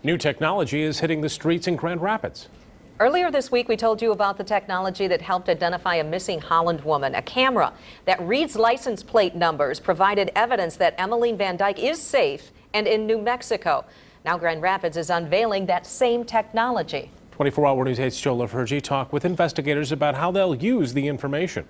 New technology is hitting the streets in Grand Rapids. Earlier this week, we told you about the technology that helped identify a missing Holland woman. A camera that reads license plate numbers provided evidence that Emmeline Van Dyke is safe and in New Mexico. Now Grand Rapids is unveiling that same technology. 24-Hour News 8's Joe Lavergy talked with investigators about how they'll use the information.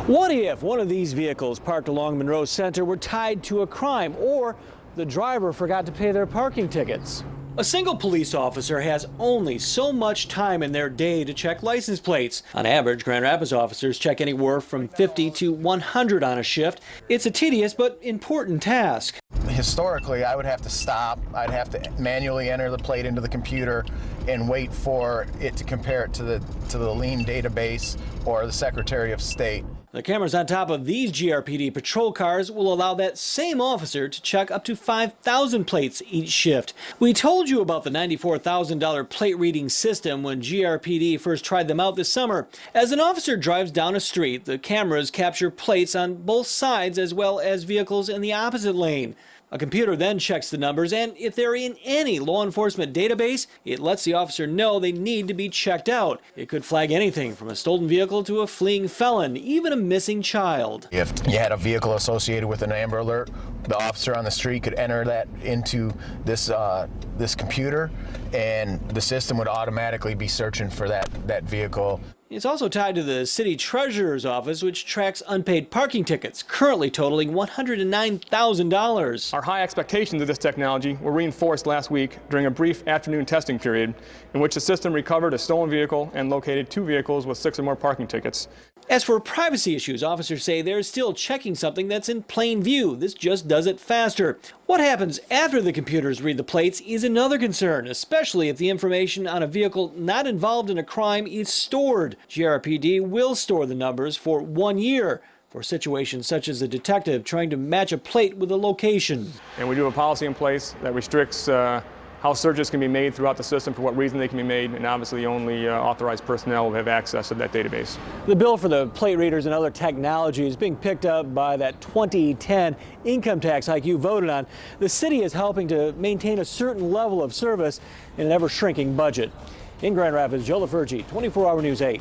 What if one of these vehicles parked along Monroe Center were tied to a crime, or the driver forgot to pay their parking tickets? A single police officer has only so much time in their day to check license plates. On average, Grand Rapids officers check anywhere from 50 to 100 on a shift. It's a tedious but important task. Historically, I would have to stop. I'd have to manually enter the plate into the computer and wait for it to compare it to the lien database or the Secretary of State. The cameras on top of these GRPD patrol cars will allow that same officer to check up to 5,000 plates each shift. We told you about the $94,000 plate reading system when GRPD first tried them out this summer. As an officer drives down a street, the cameras capture plates on both sides as well as vehicles in the opposite lane. A computer then checks the numbers, and if they're in any law enforcement database, it lets the officer know they need to be checked out. It could flag anything from a stolen vehicle to a fleeing felon, even a missing child. If you had a vehicle associated with an Amber Alert, the officer on the street could enter that into this computer, and the system would automatically be searching for that vehicle. It's also tied to the city treasurer's office, which tracks unpaid parking tickets, currently totaling $109,000. Our high expectations of this technology were reinforced last week during a brief afternoon testing period in which the system recovered a stolen vehicle and located 2 vehicles with 6 or more parking tickets. As for privacy issues, officers say they're still checking something that's in plain view. This just does it faster. What happens after the computers read the plates is another concern, especially if the information on a vehicle not involved in a crime is stored. GRPD will store the numbers for 1 year for situations such as a detective trying to match a plate with a location. And we do have a policy in place that restricts how searches can be made throughout the system, for what reason they can be made, and obviously only authorized personnel will have access to that database. The bill for the plate readers and other technology is being picked up by that 2010 income tax hike you voted on. The city is helping to maintain a certain level of service in an ever-shrinking budget. In Grand Rapids, Joe Lavergy, 24-Hour News 8.